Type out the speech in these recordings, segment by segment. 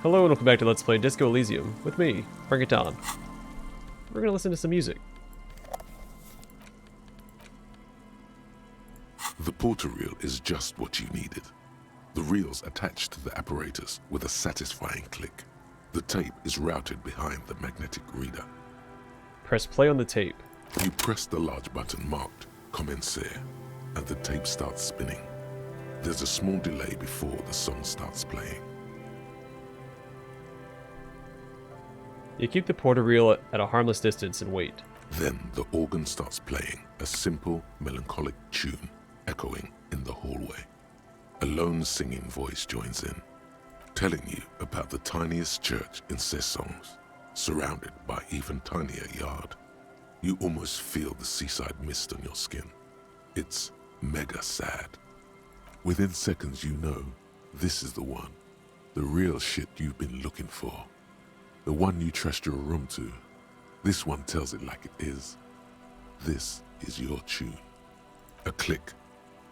Hello and welcome back to Let's Play Disco Elysium with me, Bring It On. We're gonna listen to some music. The porter reel is just what you needed. The reel's attached to the apparatus with a satisfying click. The tape is routed behind the magnetic reader. Press play on the tape. You press the large button marked Commencer, and the tape starts spinning. There's a small delay before the song starts playing. You keep the porter reel at a harmless distance and wait. Then the organ starts playing a simple, melancholic tune echoing in the hallway. A lone singing voice joins in, telling you about the tiniest church in Cessons, surrounded by even tinier yard. You almost feel the seaside mist on your skin. It's mega sad. Within seconds you know this is the one, the real shit you've been looking for. The one you trust your room to. This one tells it like it is. This is your tune. A click,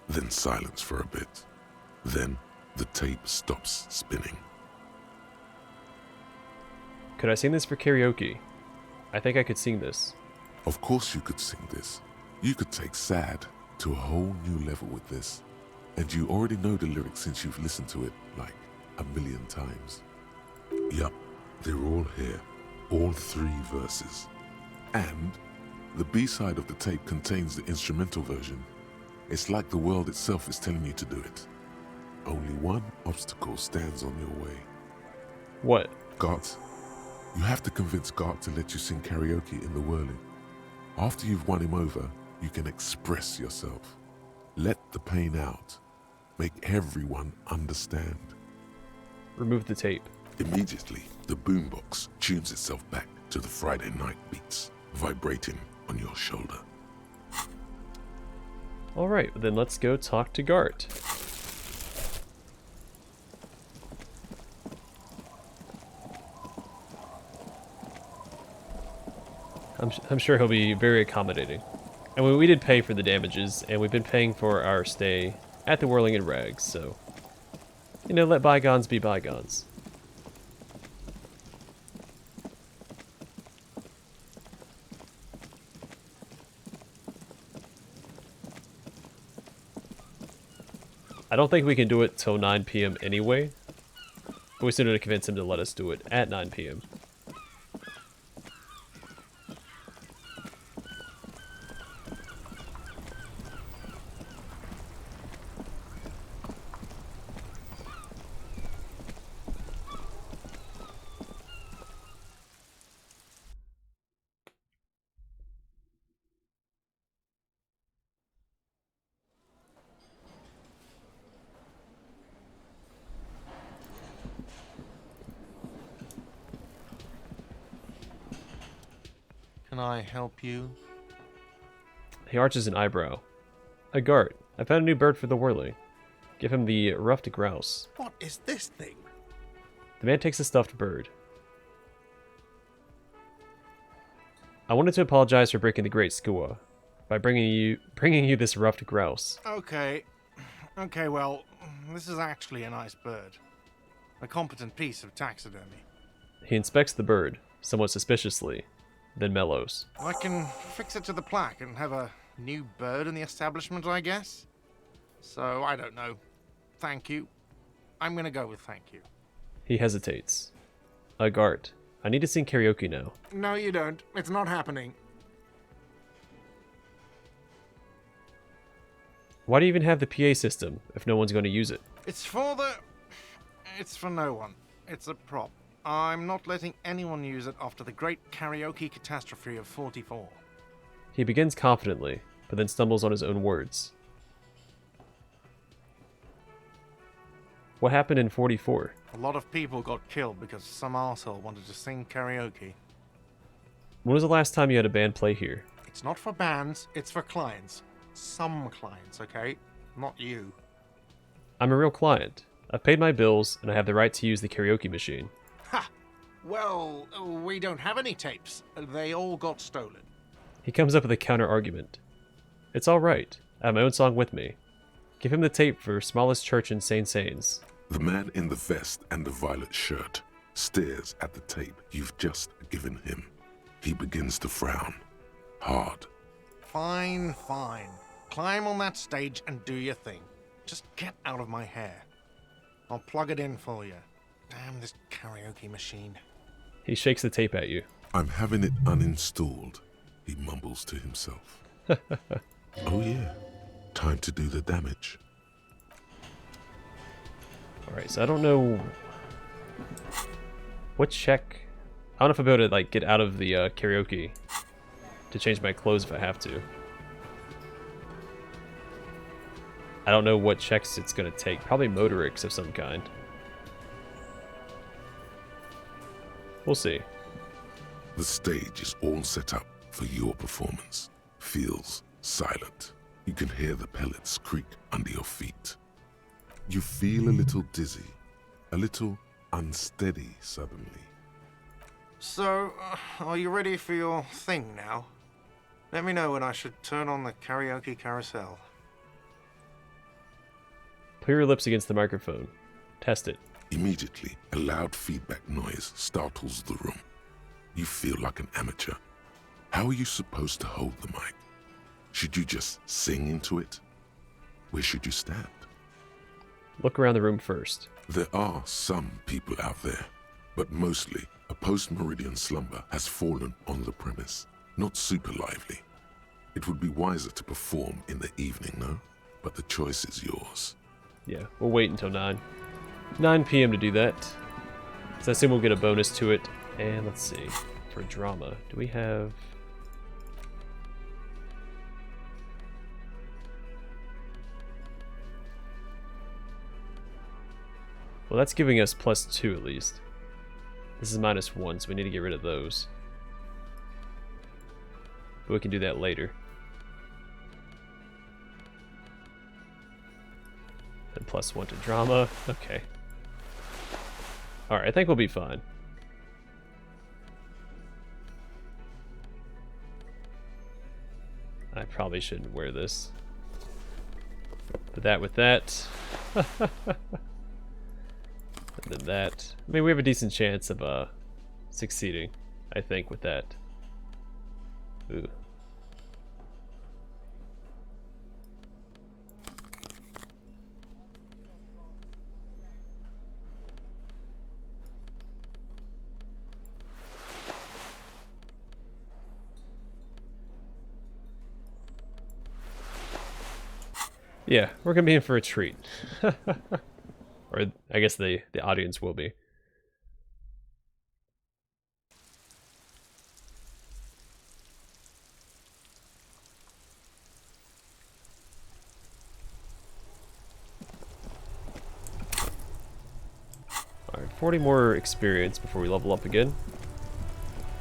then silence for a bit. Then the tape stops spinning. Could I sing this for karaoke? I think I could sing this. Of course you could sing this. You could take sad to a whole new level with this. And you already know the lyrics since you've listened to it like a million times. Yup. They're all here, all 3 verses. And the B-side of the tape contains the instrumental version. It's like the world itself is telling you to do it. Only one obstacle stands on your way. What? Gart. You have to convince Gart to let you sing karaoke in the whirling. After you've won him over, you can express yourself. Let the pain out. Make everyone understand. Remove the tape. Immediately, the boombox tunes itself back to the Friday night beats, vibrating on your shoulder. Alright, then let's go talk to Gart. I'm sure he'll be very accommodating. And we did pay for the damages, and we've been paying for our stay at the Whirling in Rags, so... You know, let bygones be bygones. I don't think we can do it till 9 p.m. anyway, but we still need to convince him to let us do it at 9 p.m. Can I help you? He arches an eyebrow. Gart, I found a new bird for the whirling. Give him the ruffed grouse. What is this thing? The man takes a stuffed bird. I wanted to apologize for breaking the great skua by bringing you this ruffed grouse. Okay, well, this is actually a nice bird. A competent piece of taxidermy. He inspects the bird, somewhat suspiciously, then mellows. I can fix it to the plaque and have a new bird in the establishment, I guess. So, I don't know. Thank you. I'm gonna go with thank you. He hesitates. Gart, I need to sing karaoke now. No, you don't. It's not happening. Why do you even have the PA system if no one's going to use it? It's for no one. It's a prop. I'm not letting anyone use it after the great karaoke catastrophe of 44. He begins confidently, but then stumbles on his own words. What happened in 44? A lot of people got killed because some arsehole wanted to sing karaoke. When was the last time you had a band play here? It's not for bands, it's for clients. Some clients, okay? Not you. I'm a real client. I've paid my bills, and I have the right to use the karaoke machine. Ha! Well, we don't have any tapes. They all got stolen. He comes up with a counter-argument. It's alright. I have my own song with me. Give him the tape for Smallest Church in St. Sains. The man in the vest and the violet shirt stares at the tape you've just given him. He begins to frown. Hard. Fine, fine. Climb on that stage and do your thing. Just get out of my hair. I'll plug it in for you. Damn this karaoke machine. He shakes the tape at you. I'm having it uninstalled, he mumbles to himself. Oh yeah, time to do the damage. Alright, so I don't know... What check... I don't know if I'll be able to, like, get out of the karaoke to change my clothes if I have to. I don't know what checks it's going to take. Probably motorics of some kind. We'll see. The stage is all set up for your performance. Feels silent. You can hear the pellets creak under your feet. You feel a little dizzy, a little unsteady suddenly. So, are you ready for your thing now? Let me know when I should turn on the karaoke carousel. Put your lips against the microphone. Test it. Immediately, a loud feedback noise startles the room. You feel like an amateur. How are you supposed to hold the mic? Should you just sing into it? Where should you stand? Look around the room first. There are some people out there, but mostly a post-meridian slumber has fallen on the premise. Not super lively. It would be wiser to perform in the evening, no? But the choice is yours. Yeah, we'll wait until 9 p.m. to do that. So I assume we'll get a bonus to it. And let's see, for drama, do we have... Well, that's giving us +2 at least. This is -1, so we need to get rid of those. But we can do that later. And +1 to drama. Okay. Alright, I think we'll be fine. I probably shouldn't wear this. Put that with that. And then that. I mean, we have a decent chance of succeeding, I think, with that. Ooh. Yeah, we're gonna be in for a treat. Or I guess the audience will be. Alright, 40 more experience before we level up again.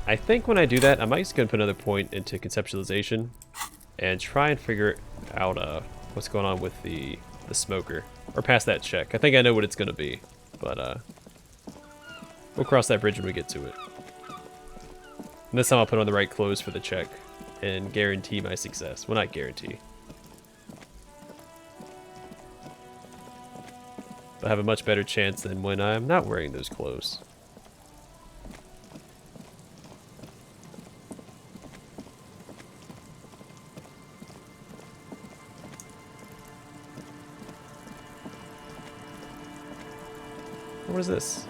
I think when I do that, I might just go and put another point into conceptualization and try and figure out what's going on with the smoker. Or pass that check. I think I know what it's going to be. But we'll cross that bridge when we get to it. And this time I'll put on the right clothes for the check and guarantee my success. Well, not guarantee. But I have a much better chance than when I'm not wearing those clothes. What is this?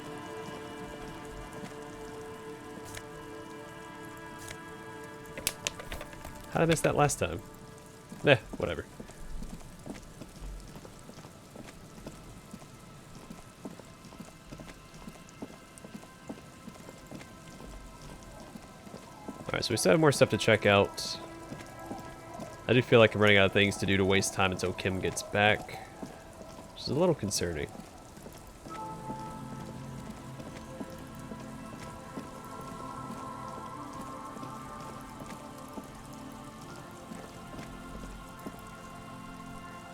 How did I miss that last time? Nah, whatever. Alright, so we still have more stuff to check out. I do feel like I'm running out of things to do to waste time until Kim gets back, which is a little concerning.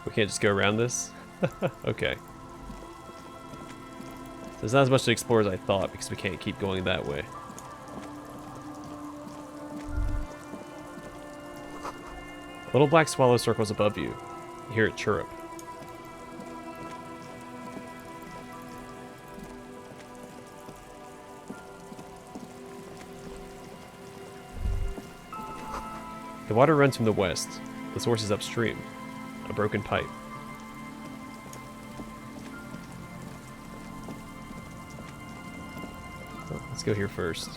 We can't just go around this? Okay. So there's not as much to explore as I thought because we can't keep going that way. Little black swallow circles above you. You hear it chirrup. The water runs from the west. The source is upstream. A broken pipe. Oh, let's go here first.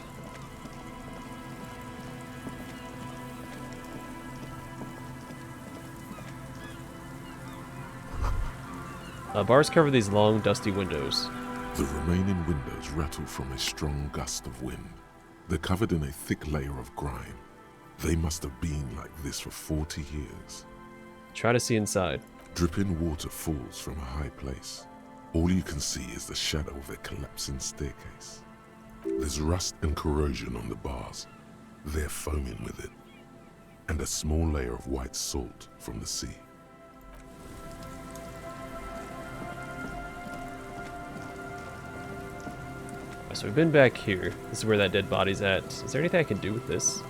Bars cover these long, dusty windows. The remaining windows rattle from a strong gust of wind. They're covered in a thick layer of grime. They must have been like this for 40 years. Try to see inside. Dripping water falls from a high place. All you can see is the shadow of a collapsing staircase. There's rust and corrosion on the bars. They're foaming with it. And a small layer of white salt from the sea. So we've been back here. This is where that dead body's at. Is there anything I can do with this?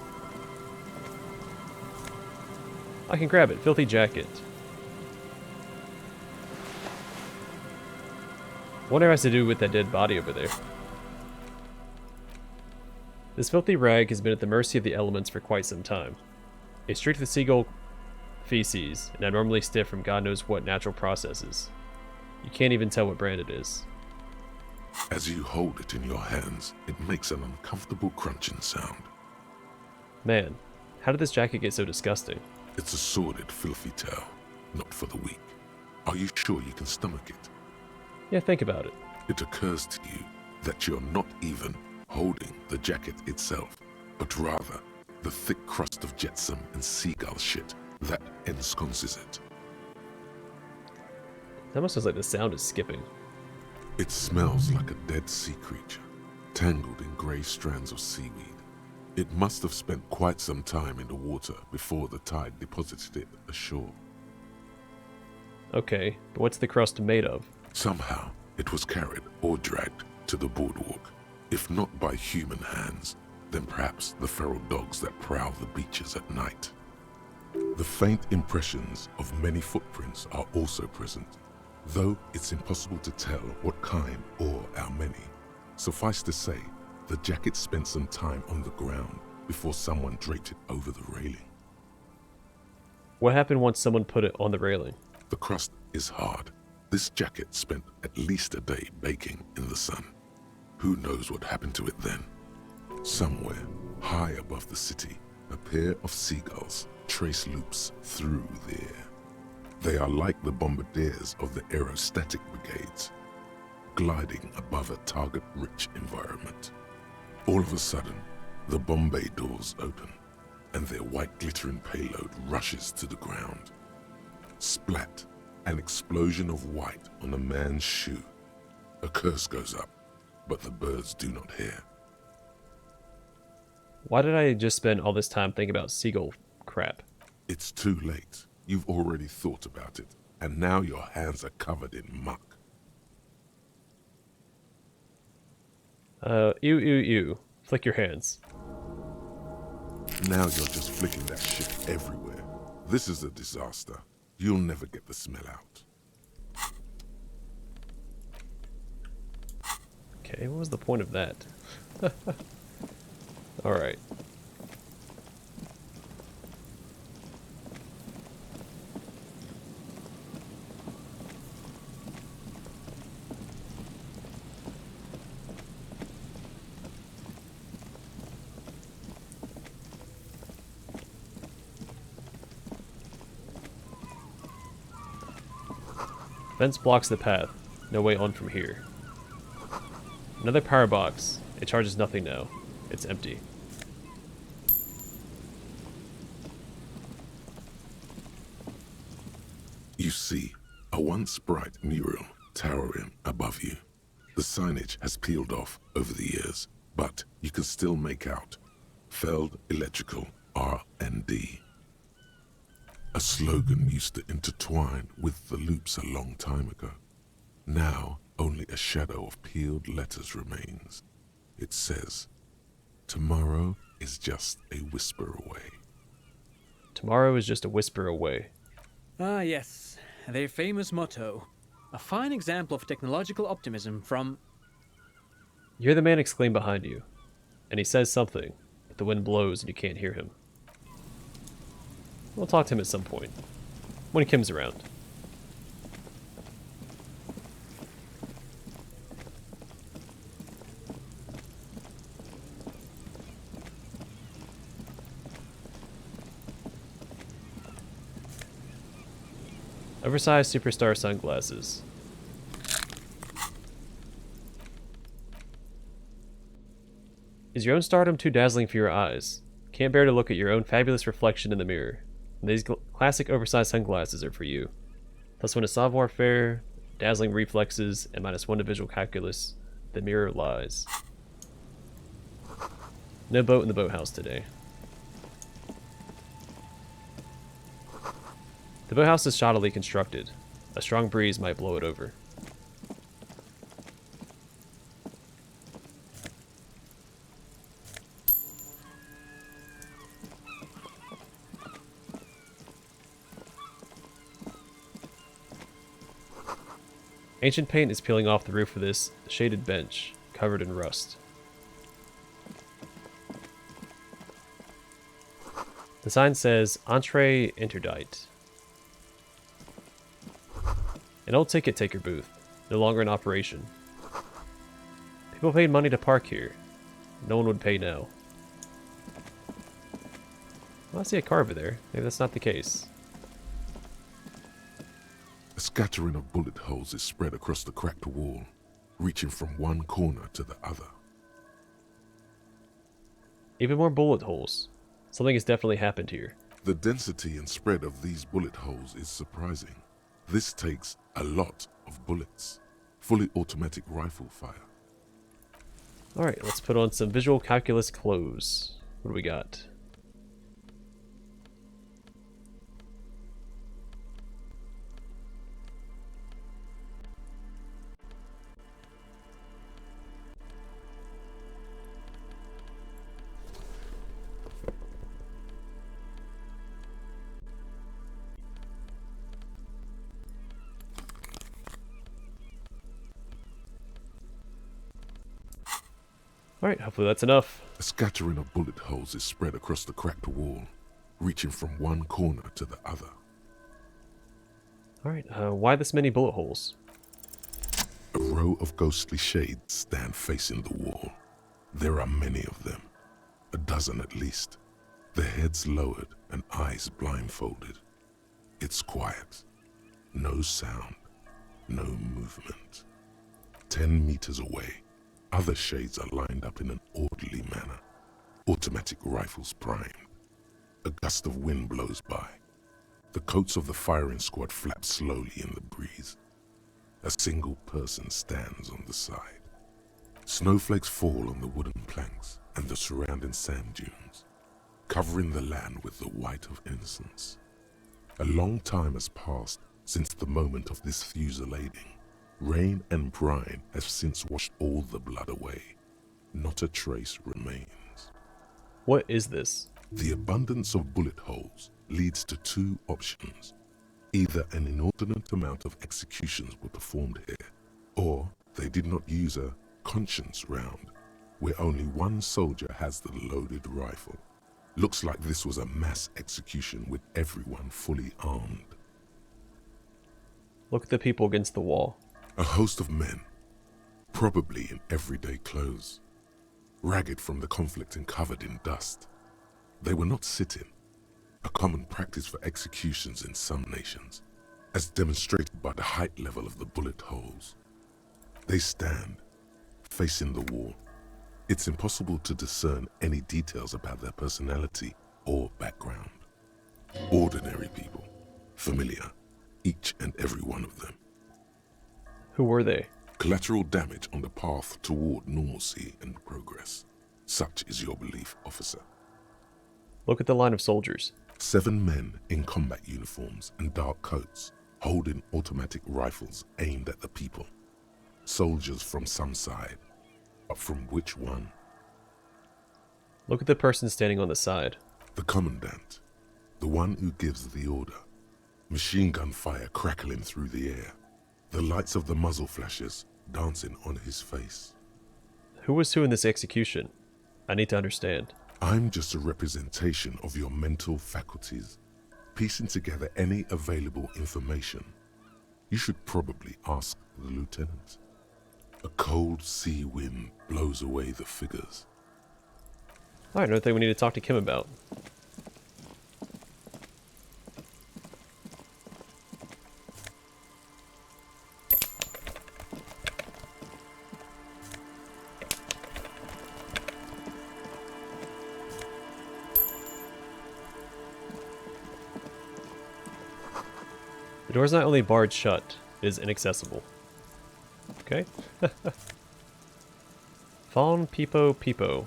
I can grab it. Filthy jacket. Wonder what it has to do with that dead body over there. This filthy rag has been at the mercy of the elements for quite some time. It's streaked with seagull feces and abnormally stiff from God knows what natural processes. You can't even tell what brand it is. As you hold it in your hands, it makes an uncomfortable crunching sound. Man, how did this jacket get so disgusting? It's a sordid, filthy tale, not for the weak. Are you sure you can stomach it? Yeah, think about it. It occurs to you that you're not even holding the jacket itself, but rather the thick crust of jetsam and seagull shit that ensconces it. It almost sounds like the sound is skipping. It smells like a dead sea creature, tangled in grey strands of seaweed. It must have spent quite some time in the water before the tide deposited it ashore. Okay, but what's the crust made of? Somehow, it was carried or dragged to the boardwalk. If not by human hands, then perhaps the feral dogs that prowl the beaches at night. The faint impressions of many footprints are also present, though it's impossible to tell what kind or how many. Suffice to say, the jacket spent some time on the ground before someone draped it over the railing. What happened once someone put it on the railing? The crust is hard. This jacket spent at least a day baking in the sun. Who knows what happened to it then? Somewhere, high above the city, a pair of seagulls trace loops through the air. They are like the bombardiers of the aerostatic brigades, gliding above a target-rich environment. All of a sudden, the bomb bay doors open, and their white glittering payload rushes to the ground. Splat, an explosion of white on a man's shoe. A curse goes up, but the birds do not hear. Why did I just spend all this time thinking about seagull crap? It's too late. You've already thought about it, and now your hands are covered in muck. Ew. Flick your hands. Now you're just flicking that shit everywhere. This is a disaster. You'll never get the smell out. Okay, what was the point of that? Alright. Fence blocks the path. No way on from here. Another power box. It charges nothing now. It's empty. You see a once bright mural towering above you. The signage has peeled off over the years, but you can still make out Feld Electrical R&D. A slogan used to intertwine with the loops a long time ago. Now, only a shadow of peeled letters remains. It says, "Tomorrow is just a whisper away." Tomorrow is just a whisper away. Ah, yes, their famous motto. A fine example of technological optimism from... You hear the man exclaim behind you, and he says something, but the wind blows and you can't hear him. We'll talk to him at some point. When he comes around. Oversized superstar sunglasses. Is your own stardom too dazzling for your eyes? Can't bear to look at your own fabulous reflection in the mirror. And these classic oversized sunglasses are for you. +1 to savoir faire, dazzling reflexes, and -1 to visual calculus. The mirror lies. No boat in the boathouse today. The boathouse is shoddily constructed. A strong breeze might blow it over. Ancient paint is peeling off the roof of this shaded bench, covered in rust. The sign says, Entree Interrogate. An old ticket taker booth, no longer in operation. People paid money to park here. No one would pay now. Well, I see a carve there. Maybe that's not the case. A scattering of bullet holes is spread across the cracked wall, reaching from one corner to the other. Even more bullet holes. Something has definitely happened here. The density and spread of these bullet holes is surprising. This takes a lot of bullets. Fully automatic rifle fire. Alright, let's put on some visual calculus clothes. What do we got? Alright, hopefully that's enough. A scattering of bullet holes is spread across the cracked wall, reaching from one corner to the other. Alright, why this many bullet holes? A row of ghostly shades stand facing the wall. There are many of them, a dozen at least, their heads lowered and eyes blindfolded. It's quiet. No sound, no movement. 10 meters away, other shades are lined up in an orderly manner, automatic rifles primed. A gust of wind blows by. The coats of the firing squad flap slowly in the breeze. A single person stands on the side. Snowflakes fall on the wooden planks and the surrounding sand dunes, covering the land with the white of innocence. A long time has passed since the moment of this fusillading. Rain and brine have since washed all the blood away. Not a trace remains. What is this? The abundance of bullet holes leads to two options. Either an inordinate amount of executions were performed here, or they did not use a conscience round, where only one soldier has the loaded rifle. Looks like this was a mass execution with everyone fully armed. Look at the people against the wall. A host of men, probably in everyday clothes, ragged from the conflict and covered in dust. They were not sitting, a common practice for executions in some nations, as demonstrated by the height level of the bullet holes. They stand, facing the wall. It's impossible to discern any details about their personality or background. Ordinary people, familiar, each and every one of them. Who were they? Collateral damage on the path toward normalcy and progress. Such is your belief, officer. Look at the line of soldiers. 7 men in combat uniforms and dark coats, holding automatic rifles aimed at the people. Soldiers from some side, but from which one? Look at the person standing on the side. The commandant, the one who gives the order. Machine gun fire crackling through the air. The lights of the muzzle flashes dancing on his face. Who was who in this execution? I need to understand. I'm just a representation of your mental faculties. piecing together any available information, you should probably ask the lieutenant. A cold sea wind blows away the figures. Alright, another thing we need to talk to Kim about. The door's not only barred shut, it is inaccessible. Okay. Fawn Peepo Peepo.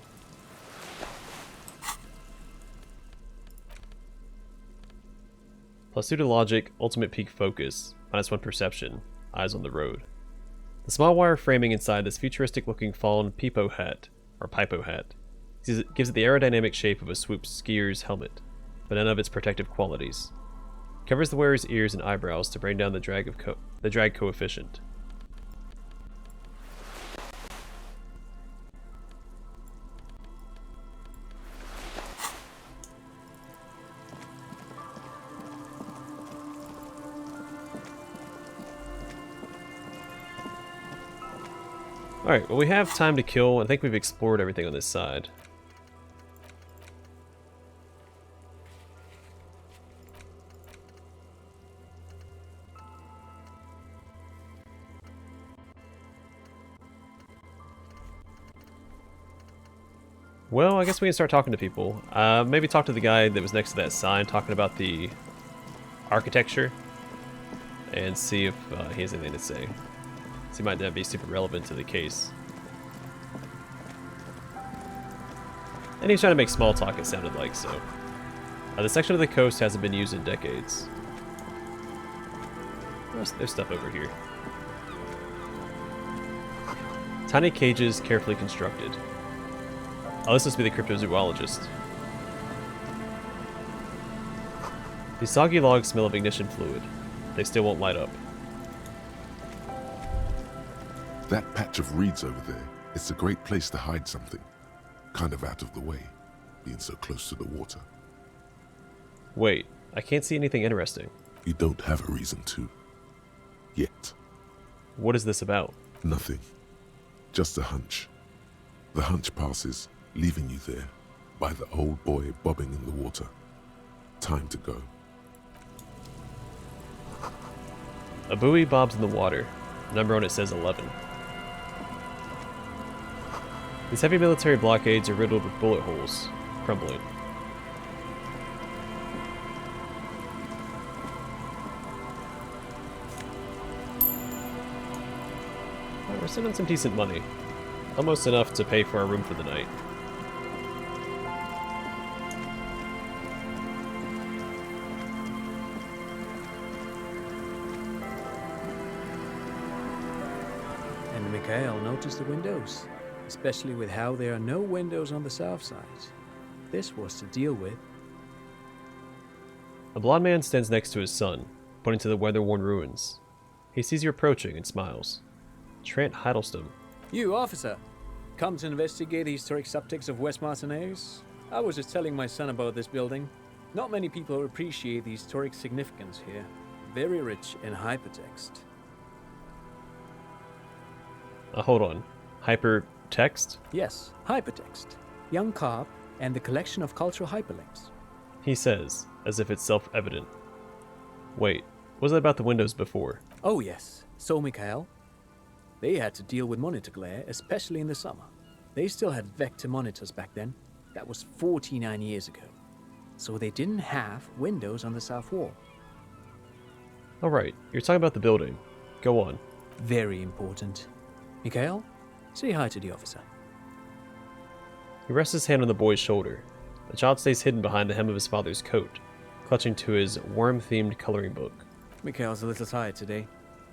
Plus 2 to logic, ultimate peak focus, -1 perception, eyes on the road. The small wire framing inside this futuristic looking Fawn Peepo hat, or Pipo hat, gives it the aerodynamic shape of a swoop skier's helmet, but none of its protective qualities. Covers the wearer's ears and eyebrows to bring down the drag coefficient. Alright, well we have time to kill. I think we've explored everything on this side. Well, I guess we can start talking to people. Maybe talk to the guy that was next to that sign talking about the architecture and see if he has anything to say. So he might not be super relevant to the case. And he's trying to make small talk, it sounded like, so. The section of the coast hasn't been used in decades. There's stuff over here. Tiny cages carefully constructed. Oh, this must be the cryptozoologist. These soggy logs smell of ignition fluid. They still won't light up. That patch of reeds over there, it's a great place to hide something. Kind of out of the way, being so close to the water. Wait, I can't see anything interesting. You don't have a reason to. Yet. What is this about? Nothing. Just a hunch. The hunch passes, leaving you there, by the old boy bobbing in the water. Time to go. A buoy bobs in the water. The number on it says 11. These heavy military blockades are riddled with bullet holes, crumbling. We're sending some decent money. Almost enough to pay for our room for the night. And Mikhail noticed the windows, especially with how there are no windows on the south side. This was to deal with. A blond man stands next to his son, pointing to the weather-worn ruins. He sees you approaching and smiles. Trent Hiddleston. You, officer, come to investigate the historic subtext of West Martinaise? I was just telling my son about this building. Not many people appreciate the historic significance here. Very rich in hypertext. Hold on. Hypertext? Yes, hypertext. Young carve and the collection of cultural hyperlinks. He says, as if it's self-evident. Wait, what was that about the windows before? Oh yes, so Mikhail. They had to deal with monitor glare, especially in the summer. They still had vector monitors back then. That was 49 years ago. So they didn't have windows on the south wall. Alright, you're talking about the building. Go on. Very important. Mikhail, say hi to the officer. He rests his hand on the boy's shoulder. The child stays hidden behind the hem of his father's coat, clutching to his worm-themed coloring book. Mikhail's a little tired today.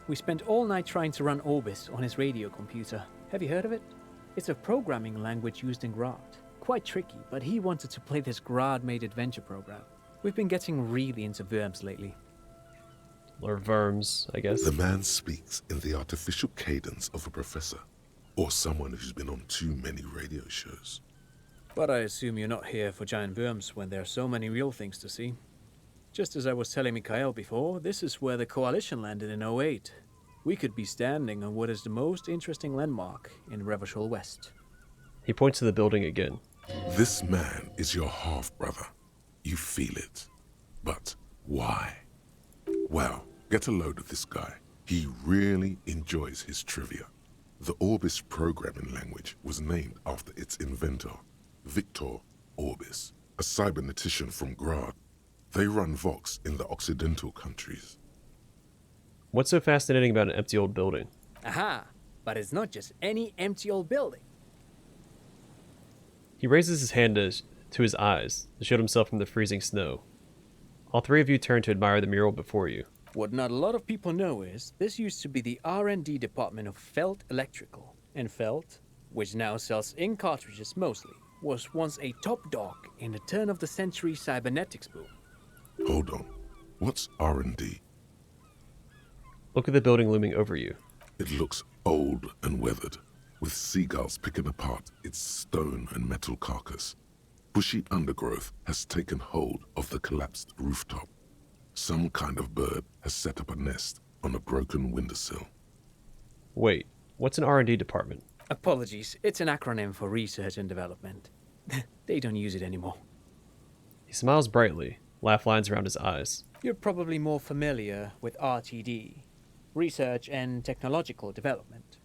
We spent all night trying to run Orbis on his radio computer. Have you heard of it? It's a programming language used in Grad. Quite tricky, but he wanted to play this Grad-made adventure program. We've been getting really into Worms lately. Or Worms, I guess. The man speaks in the artificial cadence of a professor, or someone who's been on too many radio shows. But I assume you're not here for giant worms when there are so many real things to see. Just as I was telling Mikhail before, this is where the Coalition landed in '08. We could be standing on what is the most interesting landmark in Revachol West. He points to the building again. This man is your half-brother. You feel it. But why? Well, get a load of this guy. He really enjoys his trivia. The Orbis programming language was named after its inventor, Victor Orbis, a cybernetician from Grad. They run Vox in the Occidental countries. What's so fascinating about an empty old building? Aha! But it's not just any empty old building. He raises his hand to his eyes to shield himself from the freezing snow. All three of you turn to admire the mural before you. What not a lot of people know is this used to be the R&D department of Felt Electrical. And Felt, which now sells ink cartridges mostly, was once a top dog in the turn-of-the-century cybernetics boom. Hold on. What's R&D? Look at the building looming over you. It looks old and weathered, with seagulls picking apart its stone and metal carcass. Bushy undergrowth has taken hold of the collapsed rooftop. Some kind of bird has set up a nest on a broken windowsill. Wait, what's an R&D department? Apologies, it's an acronym for research and development. They don't use it anymore. He smiles brightly, laugh lines around his eyes. You're probably more familiar with RTD, Research and Technological Development.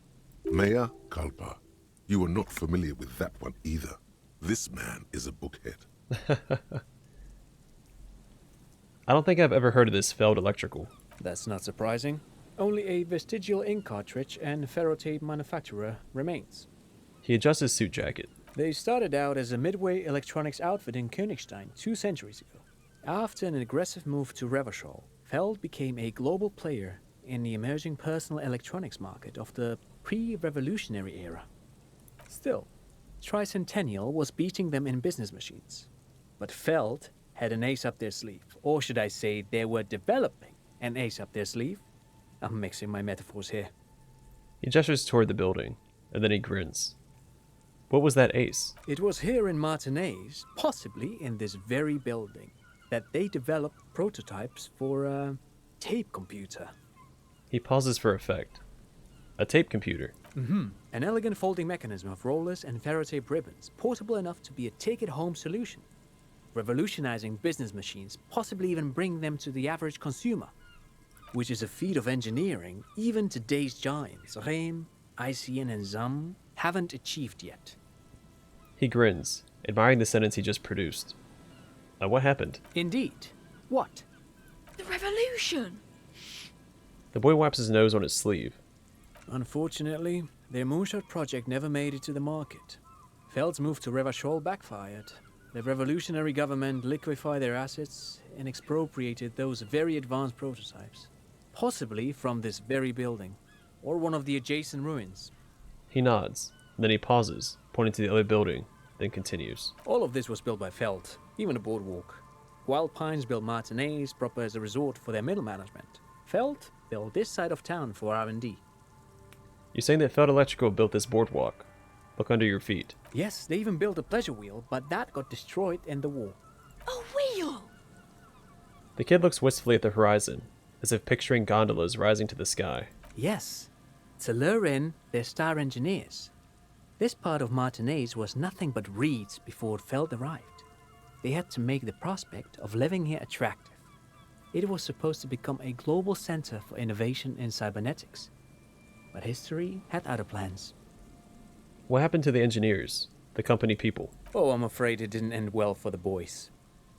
Mea culpa. You are not familiar with that one either. This man is a bookhead. I don't think I've ever heard of this Feld Electrical. That's not surprising. Only a vestigial ink cartridge and ferrotape manufacturer remains. He adjusts his suit jacket. They started out as a midway electronics outfit in Königstein 2 centuries ago. After an aggressive move to Revachol, Feld became a global player in the emerging personal electronics market of the pre-revolutionary era. Still, Tricentennial was beating them in business machines. But Feld had an ace up their sleeve, or should I say they were developing an ace up their sleeve. I'm mixing my metaphors here. He gestures toward the building, and then he grins. What was that ace? It was here in Martinez, possibly in this very building, that they developed prototypes for a tape computer. He pauses for effect. A tape computer. An elegant folding mechanism of rollers and ferrotape ribbons, portable enough to be a take-it-home solution. Revolutionizing business machines, possibly even bring them to the average consumer. Which is a feat of engineering even today's giants, Rehm, ICN and ZAM, haven't achieved yet. He grins, admiring the sentence he just produced. What happened? Indeed. What? The revolution! The boy wipes his nose on his sleeve. Unfortunately, their moonshot project never made it to the market. Feld's move to Revachol backfired. The revolutionary government liquefied their assets and expropriated those very advanced prototypes. Possibly from this very building, or one of the adjacent ruins. He nods, then he pauses, pointing to the other building, then continues. All of this was built by Feld, even the boardwalk. Wild Pines built Martinez proper as a resort for their middle management. Feld built this side of town for R&D. You're saying that Feld Electrical built this boardwalk? Look under your feet. Yes, they even built a pleasure wheel, but that got destroyed in the war. A wheel! The kid looks wistfully at the horizon, as if picturing gondolas rising to the sky. Yes, to lure in their star engineers. This part of Martinez was nothing but reeds before Feld arrived. They had to make the prospect of living here attractive. It was supposed to become a global center for innovation in cybernetics. But history had other plans. What happened to the engineers, the company people? Oh, I'm afraid it didn't end well for the boys.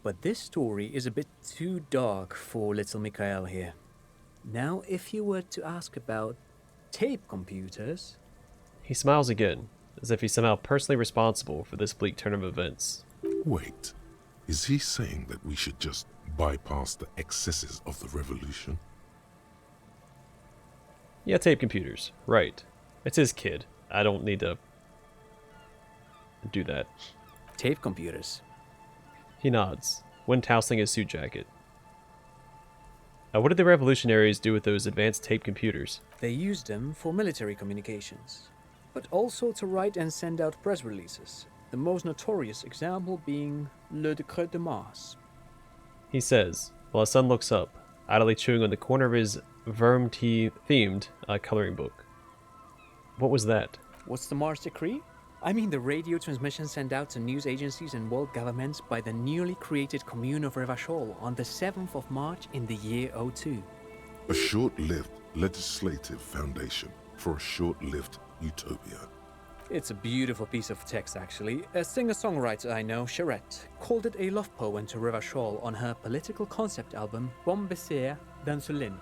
But this story is a bit too dark for little Mikhail here. Now, if you were to ask about tape computers... He smiles again, as if he's somehow personally responsible for this bleak turn of events. Wait, is he saying that we should just bypass the excesses of the revolution? Yeah, tape computers. Right. It's his kid. I don't need to do that. Tape computers. He nods, when tousling his suit jacket. What did the revolutionaries do with those advanced tape computers? They used them for military communications, but also to write and send out press releases, the most notorious example being Le Décret de Mars. He says, while his son looks up, idly chewing on the corner of his themed coloring book. What was that? What's the Mars Decree? I mean the radio transmission sent out to news agencies and world governments by the newly created commune of Revachol on the 7th of March in the year 02. A short-lived legislative foundation for a short-lived utopia. It's a beautiful piece of text, actually. A singer-songwriter I know, Charette, called it a love poem to Revachol on her political concept album, Bon Baiser dans le Lind.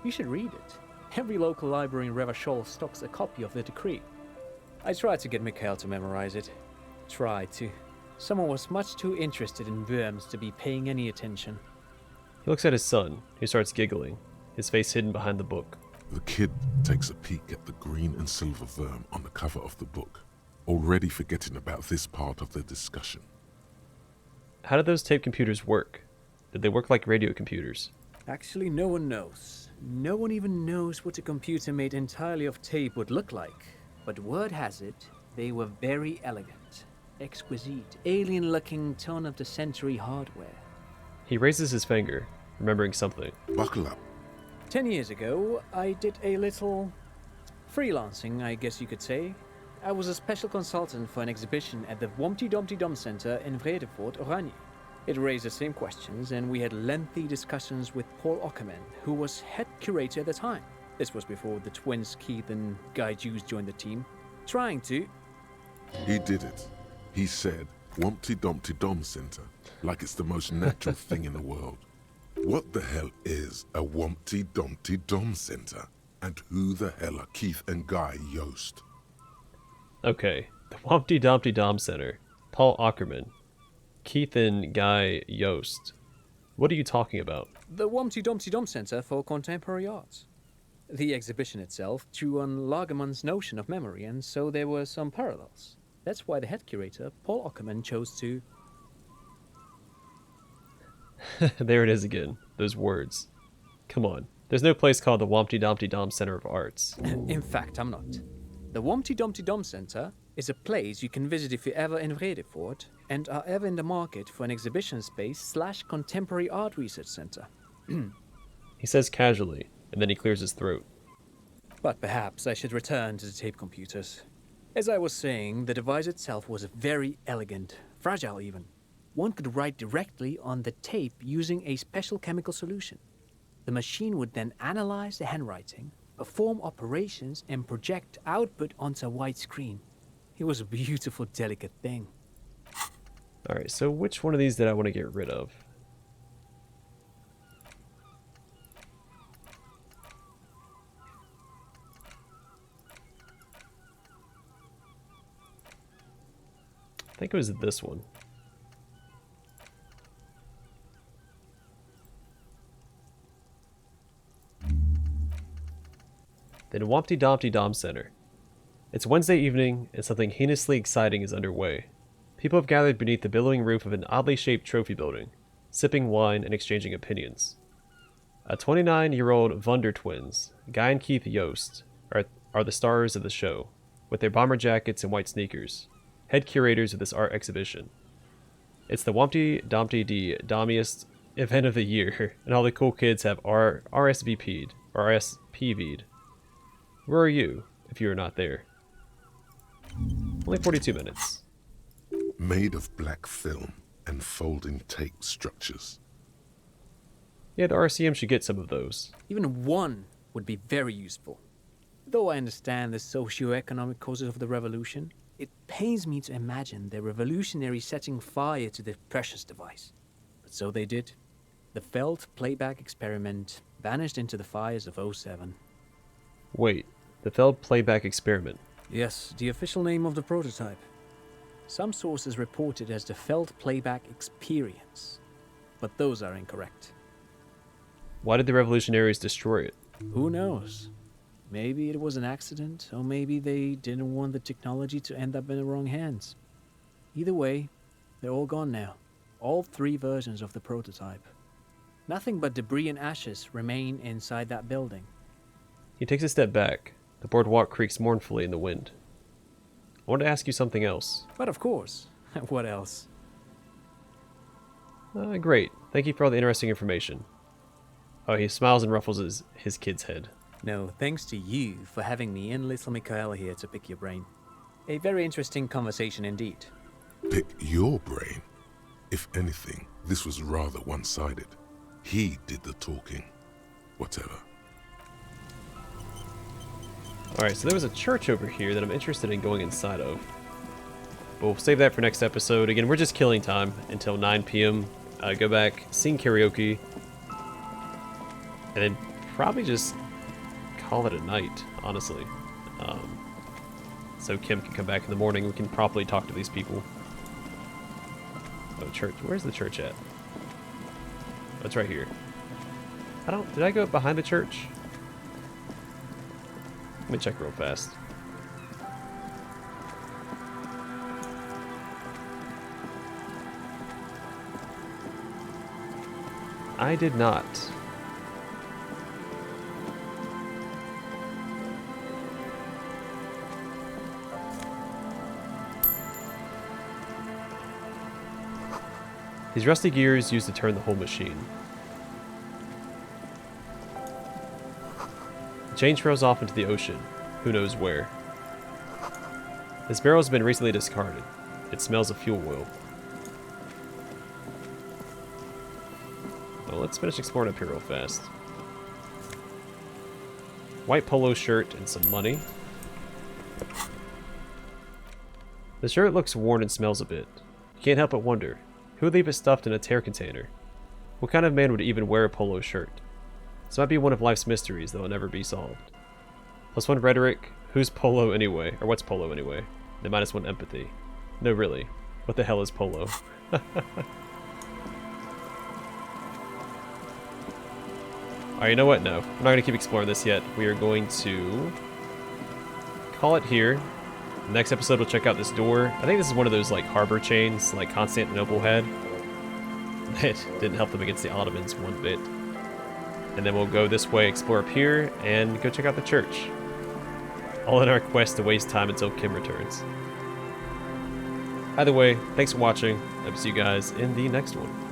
You should read it. Every local library in Revachol stocks a copy of the decree. I tried to get Mikhail to memorize it. Tried to. Someone was much too interested in worms to be paying any attention. He looks at his son, who starts giggling, his face hidden behind the book. The kid takes a peek at the green and silver worm on the cover of the book, already forgetting about this part of the discussion. How did those tape computers work? Did they work like radio computers? Actually, no one knows. No one even knows what a computer made entirely of tape would look like. But word has it, they were very elegant, exquisite, alien-looking turn-of-the-century hardware. He raises his finger, remembering something. Buckle up. 10 years ago, I did a little freelancing, I guess you could say. I was a special consultant for an exhibition at the Wompty Dumpty Dum Center in Vredefort, Oranje. It raised the same questions, and we had lengthy discussions with Paul Ockerman, who was head curator at the time. This was before the twins Keith and Guy Jews joined the team, trying to... He did it. He said, Wumpty Dumpty Dum Center, like it's the most natural thing in the world. What the hell is a Wumpty Dumpty Dum Center? And who the hell are Keith and Guy Yost? Okay, the Wumpty Dumpty Dom Center. Paul Ockerman. Keith and Guy Yost. What are you talking about? The Wompty Dumpty Dum Center for Contemporary Arts. The exhibition itself drew on Lagerman's notion of memory, and so there were some parallels. That's why the head curator, Paul Ockerman, chose to... There it is again. Those words. Come on. There's no place called the Wompty Dumpty Dom Center of Arts. In fact, I'm not. The Wompty Dumpty Dom Center is a place you can visit if you're ever in Vredefort and are ever in the market for an exhibition space / contemporary art research center. He says casually, and then he clears his throat. But perhaps I should return to the tape computers. As I was saying, the device itself was very elegant, fragile even. One could write directly on the tape using a special chemical solution. The machine would then analyze the handwriting, perform operations, and project output onto a white screen. It was a beautiful, delicate thing. Alright, so which one of these did I want to get rid of? I think it was this one. The Wumpty Dumpty Dom Center. It's Wednesday evening, and something heinously exciting is underway. People have gathered beneath the billowing roof of an oddly shaped trophy building, sipping wine and exchanging opinions. 29-year-old Wunder twins, Guy and Keith Yost, are the stars of the show, with their bomber jackets and white sneakers, head curators of this art exhibition. It's the Wumpty Dumpty Dommiest event of the year, and all the cool kids have RSVP'd, or RSPV'd. Where are you, if you are not there? Only 42 minutes. Made of black film and folding tape structures. Yeah, the RCM should get some of those. Even one would be very useful. Though I understand the socio-economic causes of the revolution, it pains me to imagine the revolutionaries setting fire to the precious device. But so they did. The Feld playback experiment vanished into the fires of 07. Wait, the Feld playback experiment. Yes, the official name of the prototype. Some sources report it as the Feld playback experience, but those are incorrect. Why did the revolutionaries destroy it? Who knows? Maybe it was an accident, or maybe they didn't want the technology to end up in the wrong hands. Either way, they're all gone now. All 3 versions of the prototype. Nothing but debris and ashes remain inside that building. He takes a step back. The boardwalk creaks mournfully in the wind. I want to ask you something else. But of course, what else? Great. Thank you for all the interesting information. Oh, he smiles and ruffles his kid's head. No, thanks to you for having me and little Mikael here to pick your brain. A very interesting conversation indeed. Pick your brain? If anything, this was rather one-sided. He did the talking. Whatever. Alright, so there was a church over here that I'm interested in going inside of. But we'll save that for next episode. Again, we're just killing time until 9 p.m. Go back, sing karaoke, and then probably just call it a night, honestly. So Kim can come back in the morning. We can properly talk to these people. Oh, church. Where's the church at? Oh, it's right here. Did I go behind the church? Let me check real fast. I did not. These rusty gears used to turn the whole machine. The chain trails off into the ocean, who knows where. This barrel has been recently discarded. It smells of fuel oil. Well, let's finish exploring up here real fast. White polo shirt and some money. The shirt looks worn and smells a bit. You can't help but wonder, who would leave it stuffed in a tear container? What kind of man would even wear a polo shirt? This might be one of life's mysteries that will never be solved. +1 rhetoric, who's polo anyway? Or what's polo anyway? Then -1 empathy. No really, what the hell is polo? Alright, you know what? No. I'm not going to keep exploring this yet. We are going to call it here. Next episode, we'll check out this door. I think this is one of those, like, harbor chains, like Constantinople had. It didn't help them against the Ottomans one bit. And then we'll go this way, explore up here, and go check out the church. All in our quest to waste time until Kim returns. Either way, thanks for watching. I hope to see you guys in the next one.